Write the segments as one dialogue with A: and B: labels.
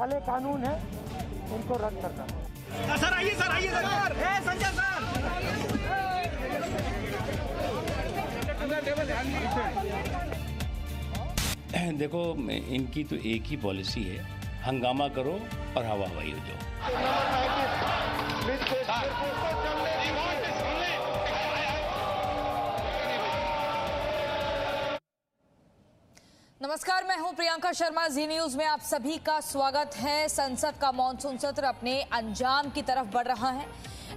A: काले कानून है उनको रद्द करना।
B: सर आइए सर संजय
C: सर। देखो इनकी तो एक ही पॉलिसी है, हंगामा करो और हवा हवाई हो जाओ।
D: नमस्कार, मैं हूं प्रियंका शर्मा। जी न्यूज में आप सभी का स्वागत है। संसद का मॉनसून सत्र अपने अंजाम की तरफ बढ़ रहा है।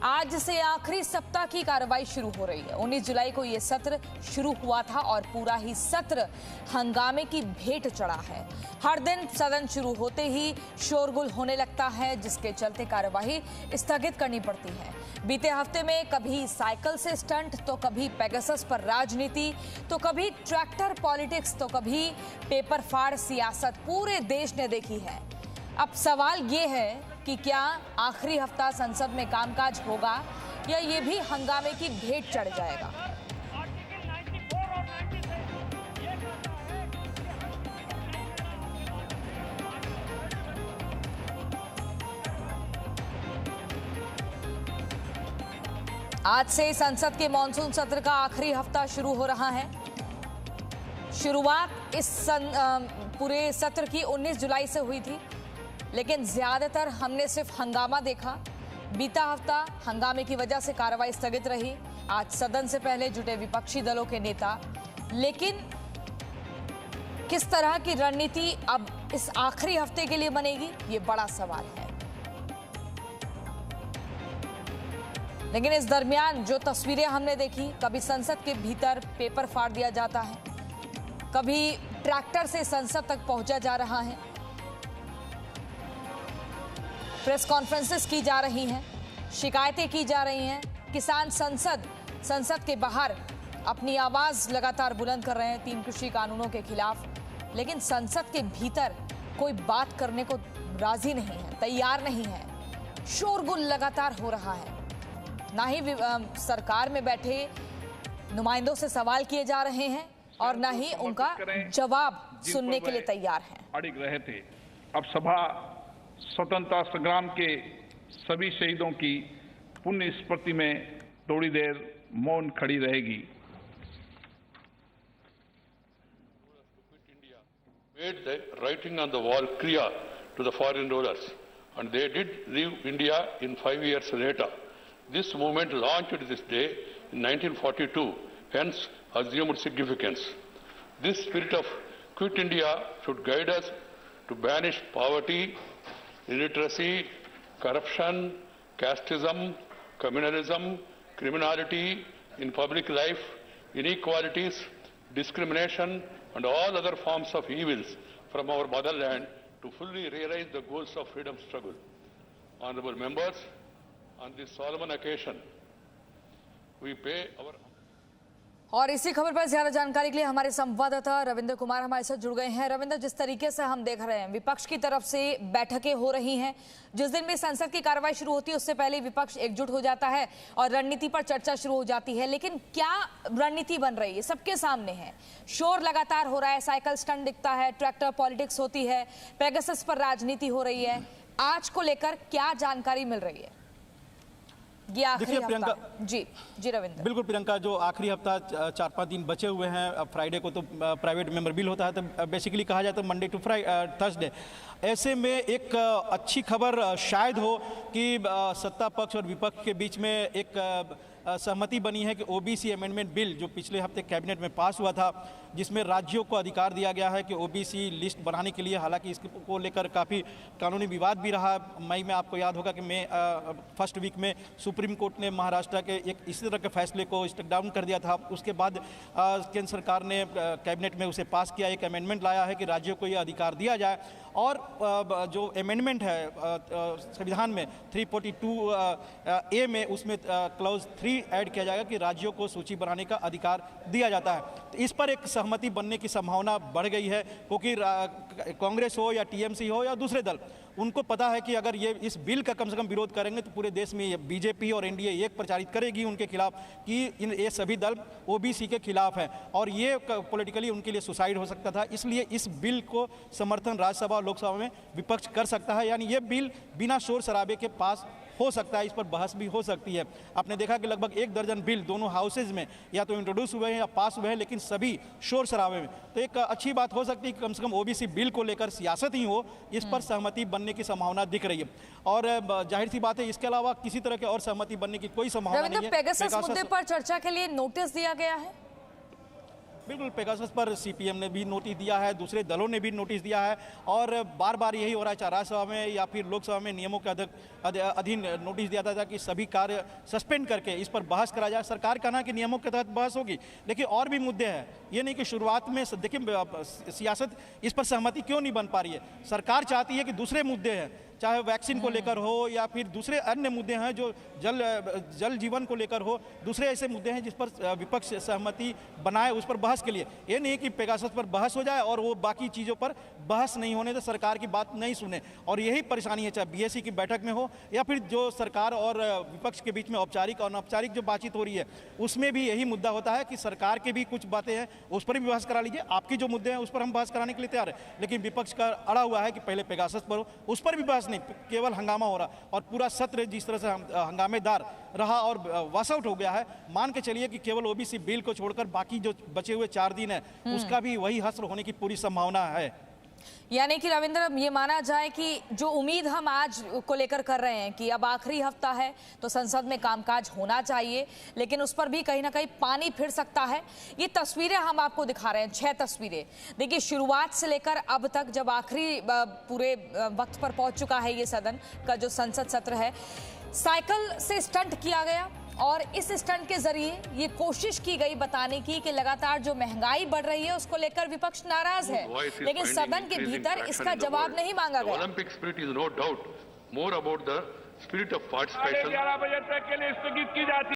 D: आज से आखिरी सप्ताह की कार्रवाई शुरू हो रही है। 19 जुलाई को यह सत्र शुरू हुआ था और पूरा ही सत्र हंगामे की भेंट चढ़ा है। हर दिन सदन शुरू होते ही शोरगुल होने लगता है, जिसके चलते कार्यवाही स्थगित करनी पड़ती है। बीते हफ्ते में कभी साइकिल से स्टंट, तो कभी पेगासस पर राजनीति, तो कभी ट्रैक्टर पॉलिटिक्स, तो कभी पेपर फाड़ सियासत पूरे देश ने देखी है। अब सवाल ये है कि क्या आखिरी हफ्ता संसद में कामकाज होगा या ये भी हंगामे की भेंट चढ़ जाएगा। आज से संसद के मॉनसून सत्र का आखिरी हफ्ता शुरू हो रहा है। शुरुआत इस पूरे सत्र की 19 जुलाई से हुई थी, लेकिन ज्यादातर हमने सिर्फ हंगामा देखा। बीता हफ्ता हंगामे की वजह से कार्रवाई स्थगित रही। आज सदन से पहले जुटे विपक्षी दलों के नेता, लेकिन किस तरह की रणनीति अब इस आखिरी हफ्ते के लिए बनेगी, ये बड़ा सवाल है। लेकिन इस दरमियान जो तस्वीरें हमने देखी, कभी संसद के भीतर पेपर फाड़ दिया जाता है, कभी ट्रैक्टर से संसद तक पहुंचा जा रहा है, प्रेस कॉन्फ्रेंसेस की जा रही हैं, शिकायतें की जा रही हैं। किसान संसद के बाहर अपनी आवाज लगातार बुलंद कर रहे हैं 3 कृषि कानूनों के खिलाफ, लेकिन संसद के भीतर कोई बात करने को राजी नहीं है, तैयार नहीं है। शोरगुल लगातार हो रहा है। ना ही सरकार में बैठे नुमाइंदों से सवाल किए जा रहे हैं और ना ही उनका जवाब सुनने के लिए तैयार हैं।
E: अड़िग रहे थे। अब सभा स्वतंत्रता संग्राम के सभी शहीदों की पुण्य स्मृति में थोड़ी देर मौन खड़ी रहेगी।
F: Made the writing on the wall clear to the foreign rulers, and they did leave India in 5 years later. This movement launched this day in 1942, hence assumed significance. This spirit of Quit India should guide us to banish poverty, illiteracy, corruption, casteism, communalism, criminality in public life, inequalities, discrimination, and all other forms of evils from our motherland to fully realize the goals of freedom struggle. Honorable members, on this solemn occasion, we pay our...
D: और इसी खबर पर ज्यादा जानकारी के लिए हमारे संवाददाता रविंद्र कुमार हमारे साथ जुड़ गए हैं। रविंद्र, जिस तरीके से हम देख रहे हैं, विपक्ष की तरफ से बैठकें हो रही हैं। जिस दिन भी संसद की कार्रवाई शुरू होती है उससे पहले विपक्ष एकजुट हो जाता है और रणनीति पर चर्चा शुरू हो जाती है। लेकिन क्या रणनीति बन रही है, सबके सामने है। शोर लगातार हो रहा है, साइकिल स्टंट दिखता है, ट्रैक्टर पॉलिटिक्स होती है, पेगासस पर राजनीति हो रही है। आज को लेकर क्या जानकारी मिल रही है?
G: देखिए प्रियंका
D: जी रविंद्र,
G: बिल्कुल प्रियंका, जो आखिरी हफ्ता 4-5 दिन बचे हुए हैं। अब फ्राइडे को तो प्राइवेट मेंबर बिल होता है, तो बेसिकली कहा जाए तो मंडे टू थर्सडे। ऐसे में एक अच्छी खबर शायद हो कि सत्ता पक्ष और विपक्ष के बीच में एक सहमति बनी है कि ओबीसी अमेंडमेंट बिल जो पिछले हफ्ते कैबिनेट में पास हुआ था, जिसमें राज्यों को अधिकार दिया गया है कि ओबीसी लिस्ट बनाने के लिए, हालांकि इसको लेकर काफ़ी कानूनी विवाद भी रहा। मई में आपको याद होगा कि फर्स्ट वीक में सुप्रीम कोर्ट ने महाराष्ट्र के एक इसी तरह के फैसले को स्टेक डाउन कर दिया था। उसके बाद केंद्र सरकार ने कैबिनेट में उसे पास किया, एक अमेंडमेंट लाया है कि राज्यों को ये अधिकार दिया जाए। और जो अमेंडमेंट है संविधान में 342A में, उसमें क्लॉज 3 भी ऐड किया जाएगा कि राज्यों को सूची बनाने का अधिकार दिया जाता है। तो इस पर एक सहमति बनने की संभावना बढ़ गई है, क्योंकि कांग्रेस हो या टीएमसी हो या दूसरे दल, उनको पता है कि अगर ये इस बिल का कम से कम विरोध करेंगे तो पूरे देश में बीजेपी और एनडीए एक प्रचारित करेगी उनके खिलाफ कि ये सभी दल ओबीसी के खिलाफ हैं और ये पॉलिटिकली उनके लिए सुसाइड हो सकता था। इसलिए इस बिल को समर्थन राज्यसभा और लोकसभा में विपक्ष कर सकता है, यानी ये बिल बिना शोर शराबे के पास हो सकता है, इस पर बहस भी हो सकती है। आपने देखा कि लगभग 1 दर्जन बिल दोनों हाउसेज में या तो इंट्रोड्यूस हुए हैं या पास हुए हैं, लेकिन सभी शोर शराबे में। तो एक अच्छी बात हो सकती है कि कम से कम ओबीसी बिल को लेकर सियासत ही हो, इस पर सहमति बनने की संभावना दिख रही है। और जाहिर सी बात है, इसके अलावा किसी तरह के और सहमति बनने की कोई संभावना नहीं है।
D: पेगासस मुद्दे पर चर्चा के लिए नोटिस दिया गया है।
G: बिल्कुल, पेगासस पर सीपीएम ने भी नोटिस दिया है, दूसरे दलों ने भी नोटिस दिया है और बार बार यही हो रहा है, चाहे राज्यसभा में या फिर लोकसभा में नियमों के अधीन नोटिस दिया था कि सभी कार्य सस्पेंड करके इस पर बहस करा जाए। सरकार कहना कि नियमों के तहत बहस होगी, लेकिन और भी मुद्दे हैं। ये नहीं कि शुरुआत में देखिए सियासत इस पर सहमति क्यों नहीं बन पा रही है। सरकार चाहती है कि दूसरे मुद्दे हैं, चाहे वैक्सीन को लेकर हो या फिर दूसरे अन्य मुद्दे हैं जो जल जीवन को लेकर हो, दूसरे ऐसे मुद्दे हैं जिस पर विपक्ष सहमति बनाए उस पर बहस के लिए। ये नहीं कि पेगासस पर बहस हो जाए और वो बाकी चीज़ों पर बहस नहीं होने तो सरकार की बात नहीं सुने। और यही परेशानी है, चाहे बीएससी की बैठक में हो या फिर जो सरकार और विपक्ष के बीच में औपचारिक और अनौपचारिक जो बातचीत हो रही है, उसमें भी यही मुद्दा होता है कि सरकार के भी कुछ बातें हैं उस पर भी बहस करा लीजिए, आपकी जो मुद्दे हैं उस पर हम बहस कराने के लिए तैयार है। लेकिन विपक्ष का अड़ा हुआ है कि पहले पेगासस पर हो, उस पर भी बहस नहीं, केवल हंगामा हो रहा और पूरा सत्र जिस तरह से हंगामेदार रहा और वॉश आउट हो गया है, मान के चलिए कि केवल ओबीसी बिल को छोड़कर बाकी जो बचे हुए 4 दिन है उसका भी वही हश्र होने की पूरी संभावना है।
D: यानी कि रविंद्र, ये माना जाए कि जो उम्मीद हम आज को लेकर कर रहे हैं कि अब आखिरी हफ्ता है तो संसद में कामकाज होना चाहिए, लेकिन उस पर भी कहीं ना कहीं पानी फिर सकता है। ये तस्वीरें हम आपको दिखा रहे हैं, 6 तस्वीरें। देखिए, शुरुआत से लेकर अब तक जब आखिरी पूरे वक्त पर पहुंच चुका है ये सदन का जो संसद सत्र है, साइकिल से स्टंट किया गया और इस स्टंट के जरिए ये कोशिश की गई बताने की कि लगातार जो महंगाई बढ़ रही है उसको लेकर विपक्ष नाराज है, लेकिन सदन के भीतर इसका जवाब नहीं मांगा गया।
F: Olympic spirit is no doubt more about the spirit of participation.
E: 11 बजे तक के लिए स्थगित की जाती है।